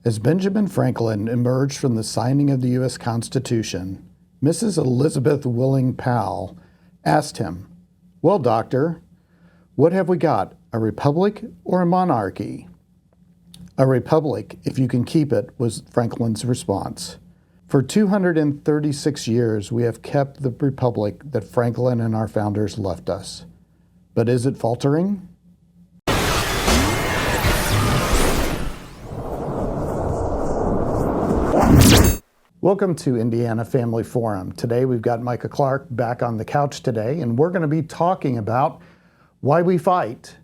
As Benjamin Franklin emerged from the signing of the U.S. Constitution, Mrs. Elizabeth Willing Powel asked him, "Well, doctor, what have we got, a republic or a monarchy?" "A republic, if you can keep it," was Franklin's response. For 236 years, we have kept the republic that Franklin and our founders left us. But is it faltering? Welcome to Indiana Family Forum. Today we've got Micah Clark back on the couch today, and we're going to be talking about why we fight,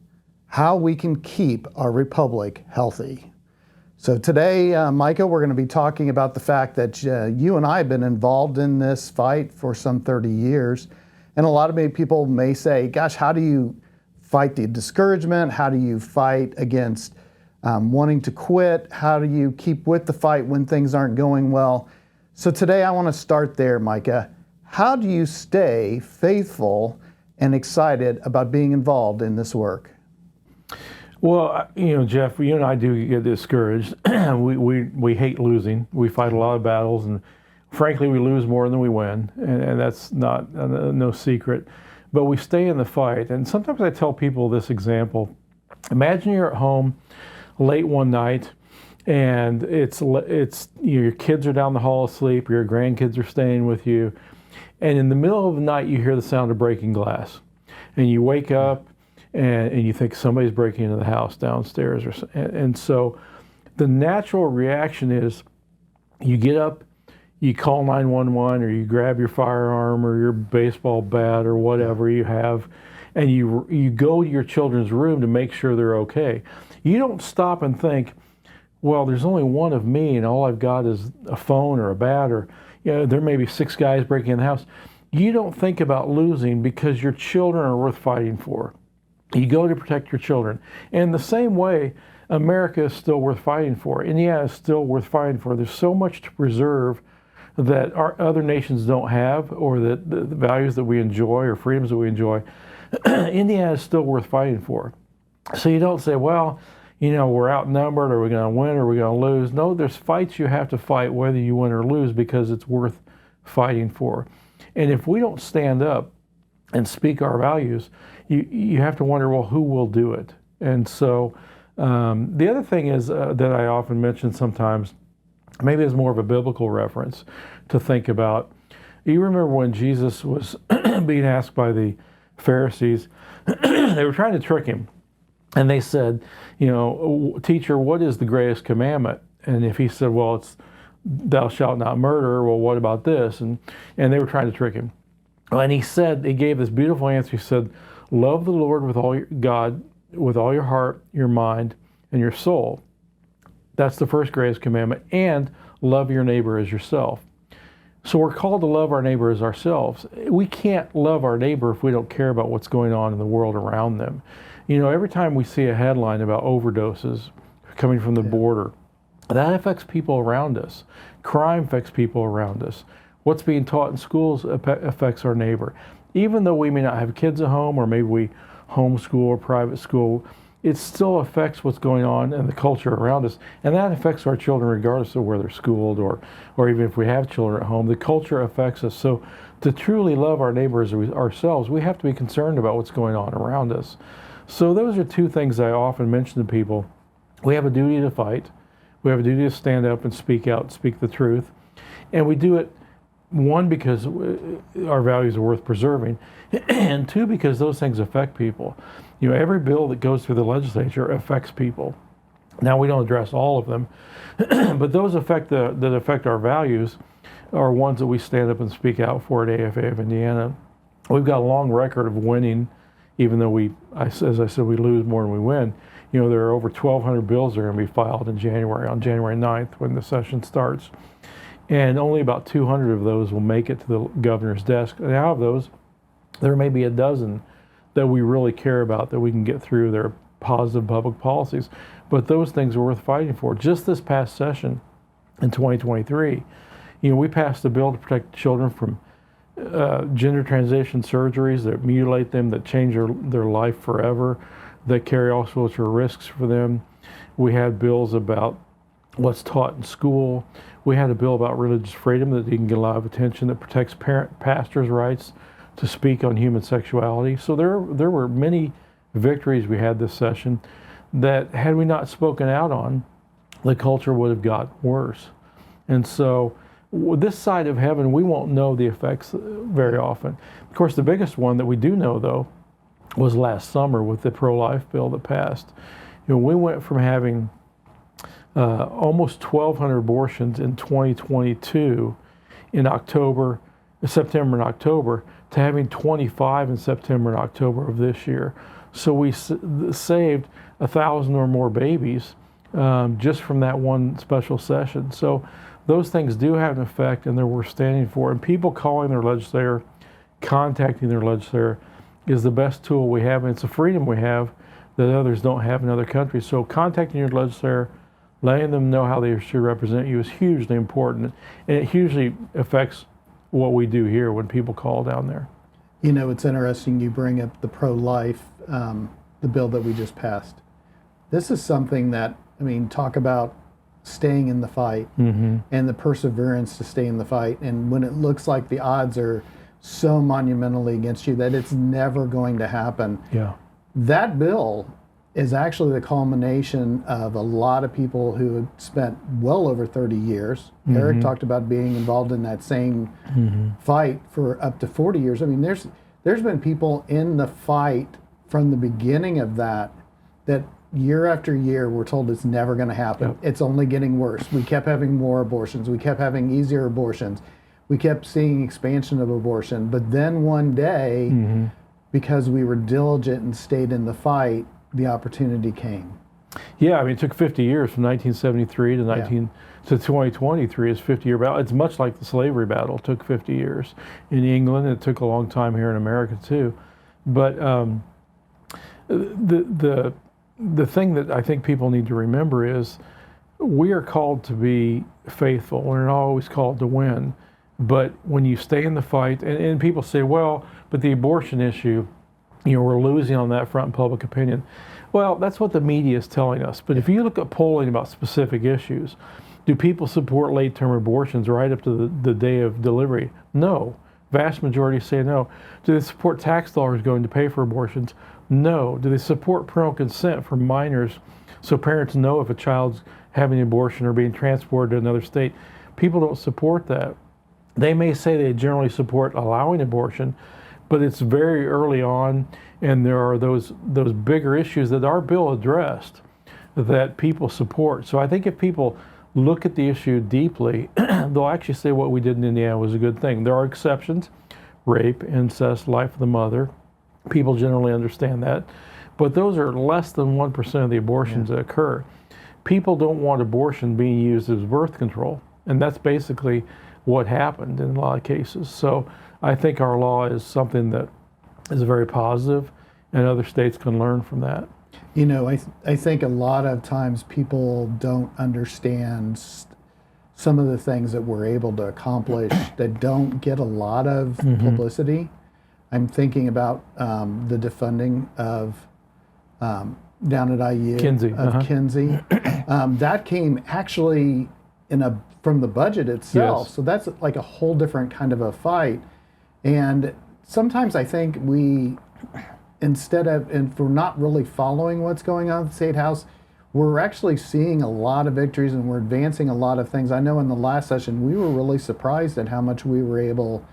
how we can keep our republic healthy. So today, Micah, we're going to be talking about the fact that you and I have been involved in this fight for some 30 years. And a lot of people may say, gosh, how do you fight the discouragement? How do you fight against wanting to quit? How do you keep with the fight when things aren't going well? So today I want to start there, Micah. How do you stay faithful and excited about being involved in this work? Well, Jeff, you and I do get discouraged. we hate losing. We fight a lot of battles, and frankly, we lose more than we win, and that's not no secret. But we stay in the fight, and sometimes I tell people this example. Imagine you're at home late one night, and your kids are down the hall asleep, your grandkids are staying with you, and in the middle of the night you hear the sound of breaking glass, and you wake up and you think somebody's breaking into the house downstairs, and so the natural reaction is you get up, you call 911, or you grab your firearm or your baseball bat or whatever you have, and you go to your children's room to make sure they're okay. You don't stop and think, well, there's only one of me and all I've got is a phone or a bat, or there may be 6 guys breaking in the house. You don't think about losing because your children are worth fighting for. You go to protect your children. And the same way, America is still worth fighting for. Indiana is still worth fighting for. There's so much to preserve that our other nations don't have, or that the values that we enjoy or freedoms that we enjoy. Indiana is still worth fighting for. So you don't say, well, we're outnumbered, are we going to win, or are we going to lose? No, there's fights you have to fight whether you win or lose because it's worth fighting for. And if we don't stand up and speak our values, you have to wonder, well, who will do it? And so the other thing is that I often mention sometimes, maybe it's more of a biblical reference to think about. You remember when Jesus was being asked by the Pharisees, they were trying to trick him. And they said, teacher, what is the greatest commandment? And if he said, well, it's thou shalt not murder, well, what about this? And they were trying to trick him. And he gave this beautiful answer. He said, love the Lord with all your heart, your mind, and your soul. That's the first greatest commandment. And love your neighbor as yourself. So we're called to love our neighbor as ourselves. We can't love our neighbor if we don't care about what's going on in the world around them. Every time we see a headline about overdoses coming from the border, that affects people around us. Crime affects people around us. What's being taught in schools affects our neighbor. Even though we may not have kids at home, or maybe we homeschool or private school, it still affects what's going on in the culture around us. And that affects our children regardless of where they're schooled, or even if we have children at home. The culture affects us. So to truly love our neighbors ourselves, we have to be concerned about what's going on around us. So those are 2 things I often mention to people. We have a duty to fight. We have a duty to stand up and speak out, speak the truth. And we do it, 1, because our values are worth preserving, and 2, because those things affect people. Every bill that goes through the legislature affects people. Now, we don't address all of them, but those that affect our values are ones that we stand up and speak out for at AFA of Indiana. We've got a long record of winning, even though as I said, we lose more than we win. There are over 1,200 bills that are going to be filed on January 9th when the session starts. And only about 200 of those will make it to the governor's desk. And out of those, there may be a dozen that we really care about, that we can get through their positive public policies. But those things are worth fighting for. Just this past session in 2023, we passed a bill to protect children from gender transition surgeries that mutilate them, that change their life forever, that carry all sorts of risks for them. We had bills about what's taught in school. We had a bill about religious freedom that didn't get a lot of attention, that protects pastors' rights to speak on human sexuality. So there were many victories we had this session that, had we not spoken out on, the culture would have got worse. And so this side of heaven, we won't know the effects very often. Of course, the biggest one that we do know, though, was last summer with the pro-life bill that passed. We went from having almost 1,200 abortions in 2022 in September and October, to having 25 in September and October of this year. So we saved 1,000 or more babies just from that one special session. So those things do have an effect, and they're worth standing for. And people calling their legislator, contacting their legislator, is the best tool we have, and it's a freedom we have that others don't have in other countries. So contacting your legislator, letting them know how they should represent you, is hugely important, and it hugely affects what we do here when people call down there. It's interesting you bring up the pro-life, the bill that we just passed. This is something that, talk about staying in the fight, and the perseverance to stay in the fight. And when it looks like the odds are so monumentally against you that it's never going to happen, that bill is actually the culmination of a lot of people who have spent well over 30 years. Eric talked about being involved in that same fight for up to 40 years. There's been people in the fight from the beginning of that year after year we're told it's never going to happen. It's only getting worse. We kept having more abortions. We kept having easier abortions. We kept seeing expansion of abortion. But then one day, because we were diligent and stayed in the fight, the opportunity came. Yeah, it took 50 years from 1973 to 2023 is 50-year battle. It's much like the slavery battle. It took 50 years in England. It took a long time here in America too. But the thing that I think people need to remember is we are called to be faithful. We're not always called to win. But when you stay in the fight, and people say, well, but the abortion issue, we're losing on that front in public opinion. Well, that's what the media is telling us. But if you look at polling about specific issues, do people support late-term abortions right up to the day of delivery? No. Vast majority say no. Do they support tax dollars going to pay for abortions? No. Do they support parental consent for minors so parents know if a child's having an abortion or being transported to another state? People don't support that. They may say they generally support allowing abortion, but it's very early on, and there are those bigger issues that our bill addressed that people support. So I think if people look at the issue deeply, they'll actually say what we did in Indiana was a good thing. There are exceptions: rape, incest, life of the mother. People generally understand that, but those are less than 1% of the abortions that occur. People don't want abortion being used as birth control, and that's basically what happened in a lot of cases. So I think our law is something that is very positive, and other states can learn from that. I think a lot of times people don't understand some of the things that we're able to accomplish that don't get a lot of publicity. I'm thinking about the defunding of down at IU Kinsey. Kinsey. That came actually from the budget itself. Yes. So that's like a whole different kind of a fight. And sometimes I think we, if we're not really following what's going on at the State House, we're actually seeing a lot of victories and we're advancing a lot of things. I know in the last session, we were really surprised at how much we were able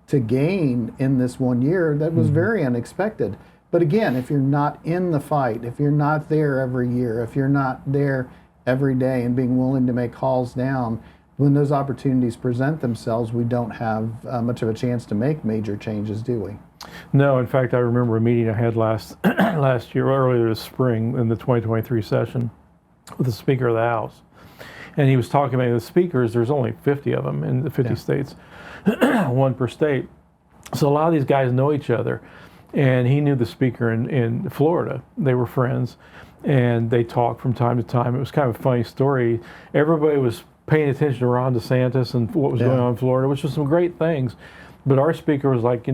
to gain in this 1 year. That was very unexpected. But again, if you're not in the fight, if you're not there every year, if you're not there every day and being willing to make calls down, when those opportunities present themselves, we don't have much of a chance to make major changes, do we? No, in fact, I remember a meeting I had last year, earlier this spring in the 2023 session with the Speaker of the House. And he was talking about the speakers, there's only 50 of them in the 50 states, one per state. So a lot of these guys know each other. And he knew the speaker in Florida. They were friends, and they talked from time to time. It was kind of a funny story. Everybody was paying attention to Ron DeSantis and what was going on in Florida, which was some great things. But our speaker was like,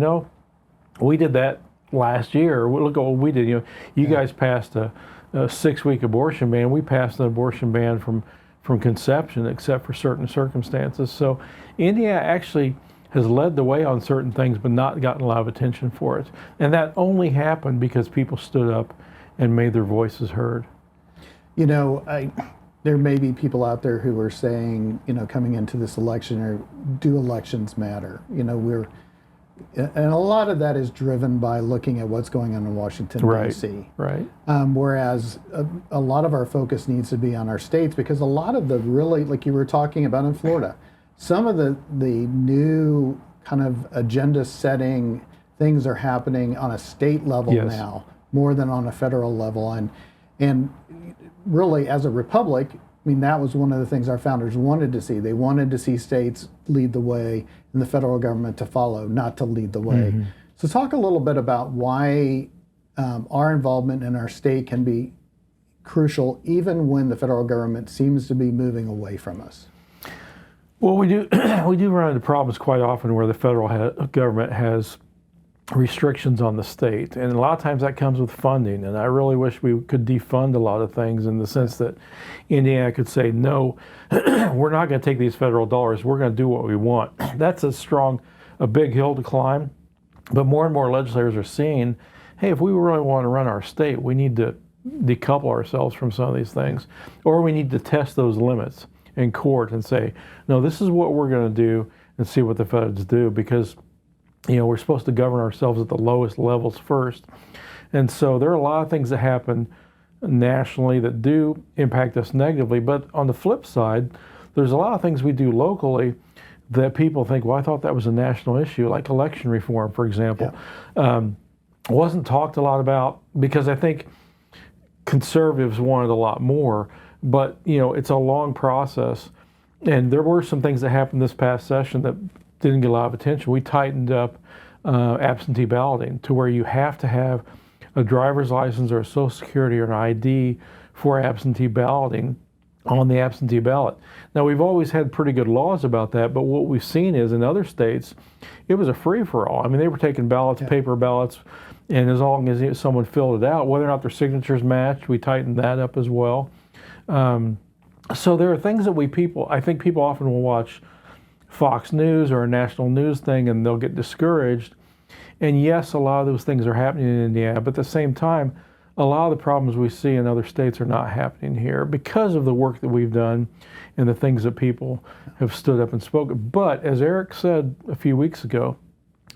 we did that last year. Look at what we did. You guys passed a 6-week abortion ban. We passed an abortion ban from from conception, except for certain circumstances. So Indiana actually has led the way on certain things, but not gotten a lot of attention for it. And that only happened because people stood up and made their voices heard. You know, there may be people out there who are saying, you know, coming into this election, or do elections matter? You know, and a lot of that is driven by looking at what's going on in Washington, D.C. Right. Whereas a lot of our focus needs to be on our states, because a lot of the really, like you were talking about in Florida, some of the new kind of agenda setting things are happening on a state level now, more than on a federal level. And really, as a republic, I mean, that was one of the things our founders wanted to see. They wanted to see states lead the way and the federal government to follow, not to lead the way. Mm-hmm. So talk a little bit about why our involvement in our state can be crucial, even when the federal government seems to be moving away from us. Well, we do run into problems quite often where the federal government has restrictions on the state, and a lot of times that comes with funding, and I really wish we could defund a lot of things, in the sense that Indiana could say, no, we're not going to take these federal dollars, we're going to do what we want. That's a big hill to climb, but more and more legislators are seeing, hey, if we really want to run our state, we need to decouple ourselves from some of these things, or we need to test those limits in court and say, no, this is what we're going to do, and see what the feds do, because you know, we're supposed to govern ourselves at the lowest levels first. And so there are a lot of things that happen nationally that do impact us negatively. But on the flip side, there's a lot of things we do locally that people think, well, I thought that was a national issue, like election reform, for example. Wasn't talked a lot about, because I think conservatives wanted a lot more. But, you know, it's a long process. And there were some things that happened this past session that didn't get a lot of attention. We tightened up absentee balloting to where you have to have a driver's license or a social security or an ID for absentee balloting on the absentee ballot. Now, we've always had pretty good laws about that, but what we've seen is in other states, it was a free-for-all. I mean, they were taking ballots, paper ballots, and as long as someone filled it out, whether or not their signatures matched, we tightened that up as well. So there are things that I think people often will watch Fox News or a national news thing and they'll get discouraged. And yes, a lot of those things are happening in Indiana, but at the same time, a lot of the problems we see in other states are not happening here because of the work that we've done and the things that people have stood up and spoken. But as Eric said a few weeks ago,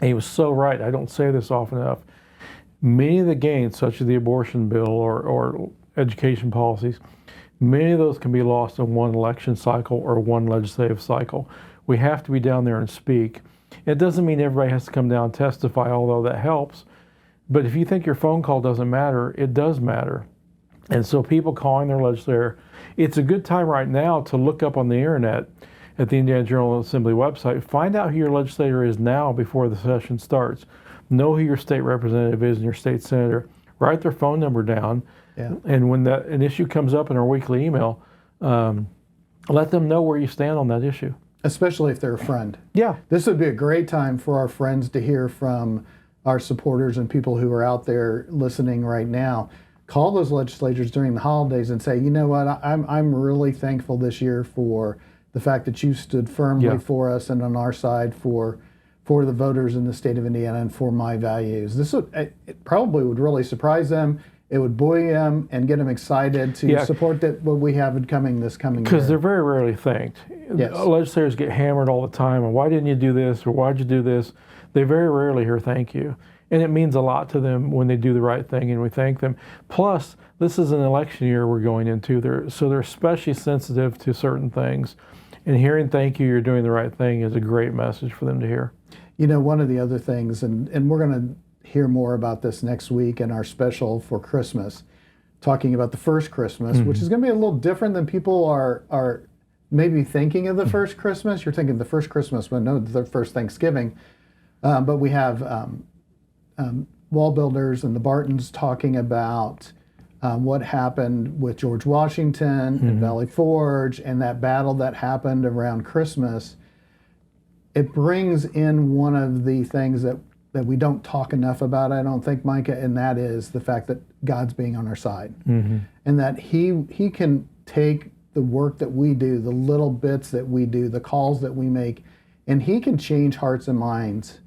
and he was so right, I don't say this often enough, many of the gains, such as the abortion bill or education policies, many of those can be lost in one election cycle or one legislative cycle. We have to be down there and speak. It doesn't mean everybody has to come down and testify, although that helps. But if you think your phone call doesn't matter, it does matter. And so people calling their legislator, it's a good time right now to look up on the internet at the Indiana General Assembly website, find out who your legislator is now before the session starts. Know who your state representative is and your state senator. Write their phone number down. Yeah. And when an issue comes up in our weekly email, let them know where you stand on that issue. Especially if they're a friend. Yeah. This would be a great time for our friends to hear from our supporters and people who are out there listening right now. Call those legislators during the holidays and say, you know what, I'm really thankful this year for the fact that you stood firmly for us and on our side for the voters in the state of Indiana and for my values. It probably would really surprise them. It would buoy them and get them excited to support what we have this coming year. Because they're very rarely thanked. Yes. Legislators get hammered all the time, and why didn't you do this, or why'd you do this? They very rarely hear thank you. And it means a lot to them when they do the right thing, and we thank them. Plus, this is an election year we're going into, so they're especially sensitive to certain things. And hearing thank you, you're doing the right thing, is a great message for them to hear. You know, one of the other things, and we're going to hear more about this next week in our special for Christmas, talking about the first Christmas, which is going to be a little different than people are maybe thinking of the first Christmas. You're thinking the first Christmas, but no, the first Thanksgiving. But we have wall builders and the Bartons talking about what happened with George Washington and Valley Forge and that battle that happened around Christmas. It brings in one of the things that we don't talk enough about, I don't think, Micah, and that is the fact that God's being on our side. And that he can take the work that we do, the little bits that we do, the calls that we make, and he can change hearts and minds,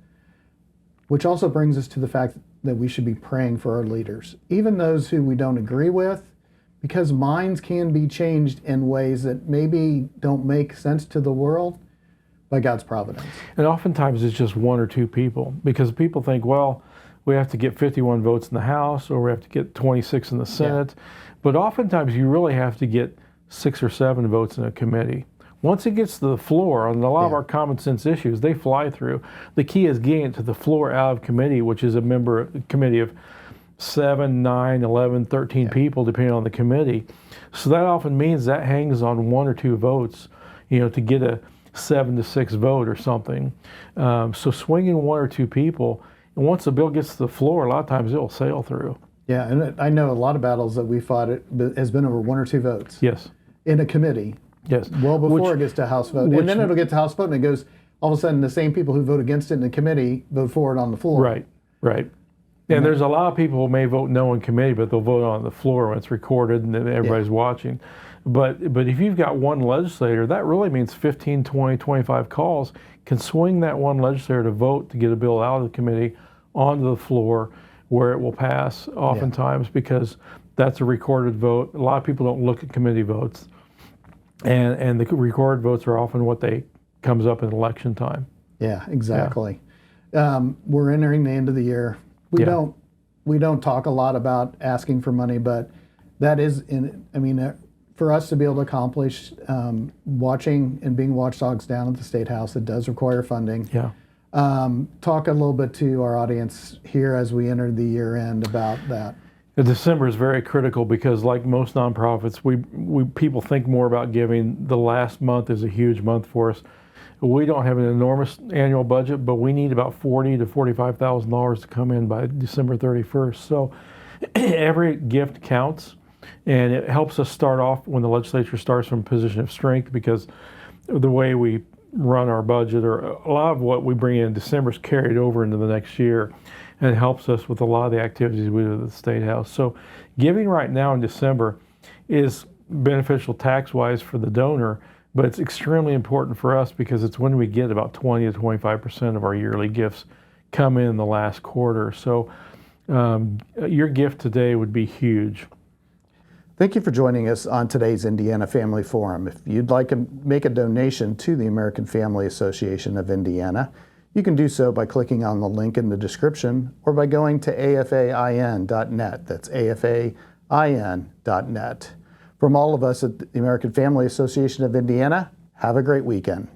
which also brings us to the fact that we should be praying for our leaders, even those who we don't agree with, because minds can be changed in ways that maybe don't make sense to the world by God's providence. And oftentimes it's just one or two people, because people think, well, we have to get 51 votes in the House or we have to get 26 in the Senate. But oftentimes you really have to get 6 or 7 votes in a committee. Once it gets to the floor, on a lot of our common sense issues, they fly through. The key is getting it to the floor out of committee, which is a committee of 7, 9, 11, 13 people, depending on the committee. So that often means that hangs on 1 or 2 votes, to get a 7 to 6 vote or something. So swinging 1 or 2 people, and once the bill gets to the floor, a lot of times it will sail through. Yeah, and I know a lot of battles that we fought has been over 1 or 2 votes. Yes. In a committee. Yes. Well before it gets to House vote. And then it'll get to House vote and it goes, all of a sudden the same people who vote against it in the committee vote for it on the floor. Right, right. And there's a lot of people who may vote no in committee, but they'll vote on the floor when it's recorded and everybody's watching. But if you've got one legislator, that really means 15, 20, 25 calls can swing that one legislator to vote to get a bill out of the committee onto the floor where it will pass oftentimes because that's a recorded vote. A lot of people don't look at committee votes. And the recorded votes are often what comes up in election time. Yeah, exactly. We're entering the end of the year. We don't talk a lot about asking for money, but that is for us to be able to accomplish watching and being watchdogs down at the State House, it does require funding. Yeah. Talk a little bit to our audience here as we enter the year end about that. December is very critical because, like most nonprofits, people think more about giving. The last month is a huge month for us. We don't have an enormous annual budget, but we need about $40,000 to $45,000 to come in by December 31st. So every gift counts, and it helps us start off when the legislature starts from a position of strength, because the way we run our budget, or a lot of what we bring in December, is carried over into the next year, and it helps us with a lot of the activities we do at the State House. So giving right now in December is beneficial tax-wise for the donor, but it's extremely important for us because it's when we get about 20 to 25% of our yearly gifts come in the last quarter. So your gift today would be huge. Thank you for joining us on today's Indiana Family Forum. If you'd like to make a donation to the American Family Association of Indiana, you can do so by clicking on the link in the description or by going to afain.net. That's afain.net. From all of us at the American Family Association of Indiana, have a great weekend.